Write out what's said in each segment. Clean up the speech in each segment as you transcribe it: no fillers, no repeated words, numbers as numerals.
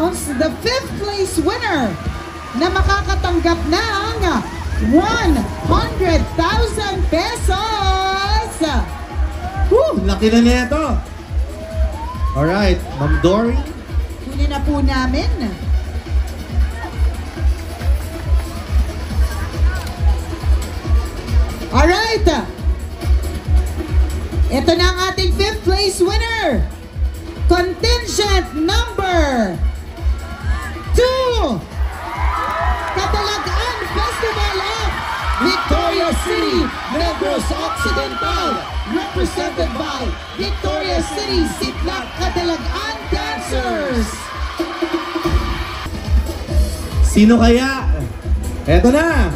announce the 5th place winner na makakatanggap ng 100,000 pesos. Laki na nito. Alright, Ma'am Dory. Kunin na po namin. Alright. Ito na ang ating 5th place winner. Contingent number 2. Catalagan Festival of Victoria City, Negros Occidental. Represented by Victoria City Sitlak Catalagan Dancers. Sino kaya? Eto na.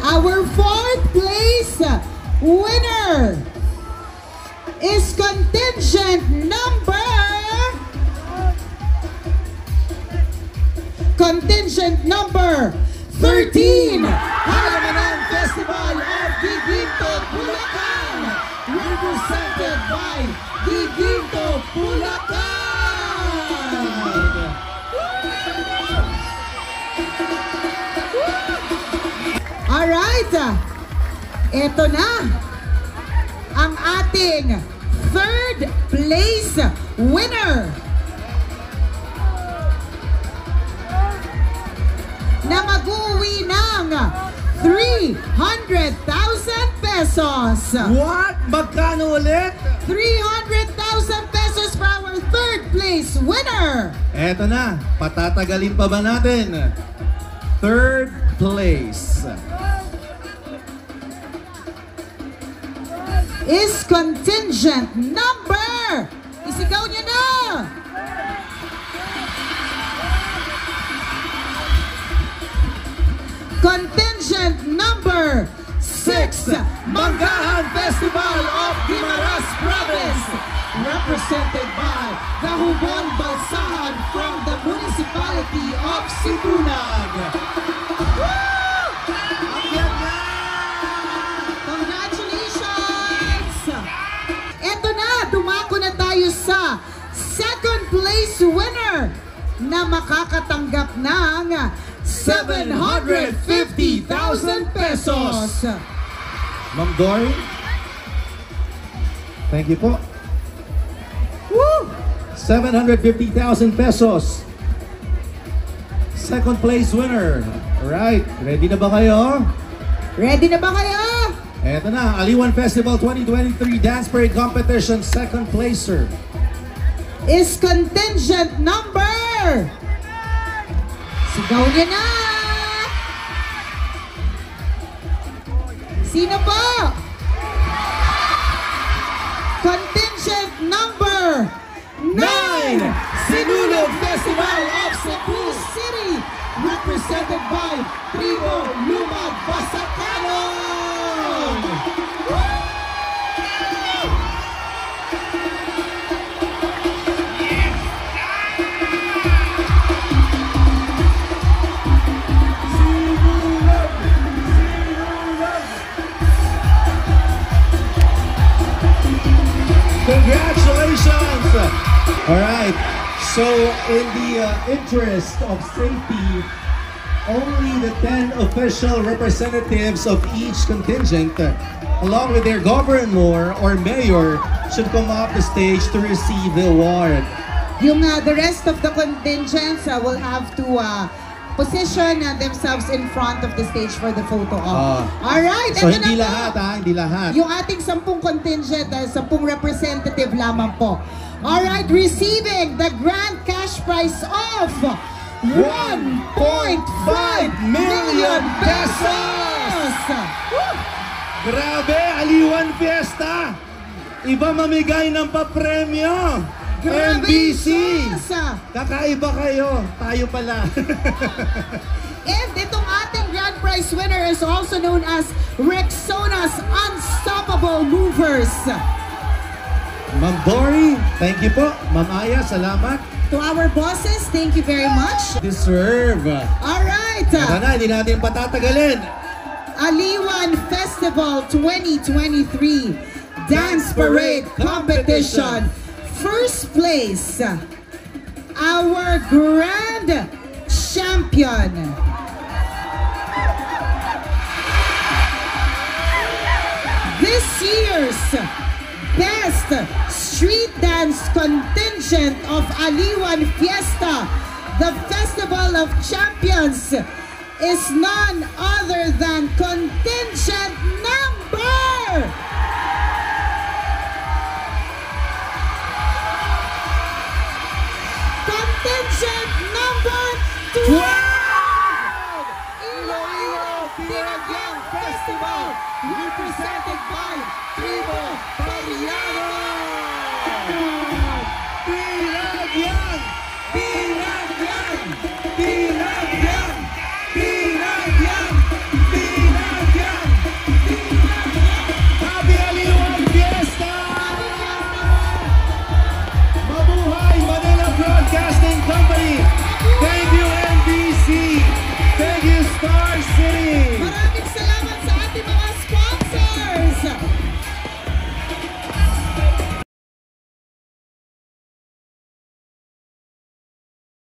Our 4th place winner is contingent number 13. Halamanan Festival of Giginto, Bulacan. Represented by Giginto, Bulacan. Alright, ito na ang ating 3rd place winner na mag-uwi ng 300,000 pesos. What? Magkano ulit? 300,000 pesos for our 3rd place winner. Eto na, patatagalin pa ba natin? 3rd place is contingent number. Isigaw niyo na. Contingent number 6. Manggahan Festival of Guimaras Province. Represented by Gahubon Balsahan from the municipality of Sibunag. Congratulations! Eto na, dumako na tayo sa 2nd place winner na makakatanggap ng 750,000 pesos. Ma'am Dory. Thank you po. Woo! 750,000 pesos. 2nd place winner. Alright, ready na ba kayo? Ready na ba kayo? Eto na, Aliwan Festival 2023 Dance Parade Competition 2nd placer is contingent number. Sigaw niya na. Sino po? Contingent number 9. Sinulog Festival of Cebu City. Represented by Tribo Lumag Basakanon. Congratulations! Alright, so in the interest of safety, only the 10 official representatives of each contingent, along with their governor or mayor, should come up the stage to receive the award. The rest of the contingents will have to position themselves in front of the stage for the photo op. Alright, so ito hindi na lahat po. hindi lahat. Yung ating 10 contingent, 10 representative lamang po. Alright, receiving the grand cash prize of 1.5 million pesos! Grabe, Aliwan Fiesta! Iba mamigay ng papremyo! MBC! Kakaiba kayo, tayo pala. And itong ating grand prize winner is also known as Rexona's Unstoppable Movers. Ma'am Dory, thank you po. Ma'am Aya, salamat. To our bosses, thank you very much. Deserve. Alright. Ito na, hindi natin patatagalin. Aliwan Festival 2023 Dance Parade Competition. First place, our grand crowned champion. This year's Best Street Dance Contingent of Aliwan Fiesta, the Festival of Champions, is none other than contingent number contingent number 12! Iloilo Diragyang Festival, represented by Tribo Pariano!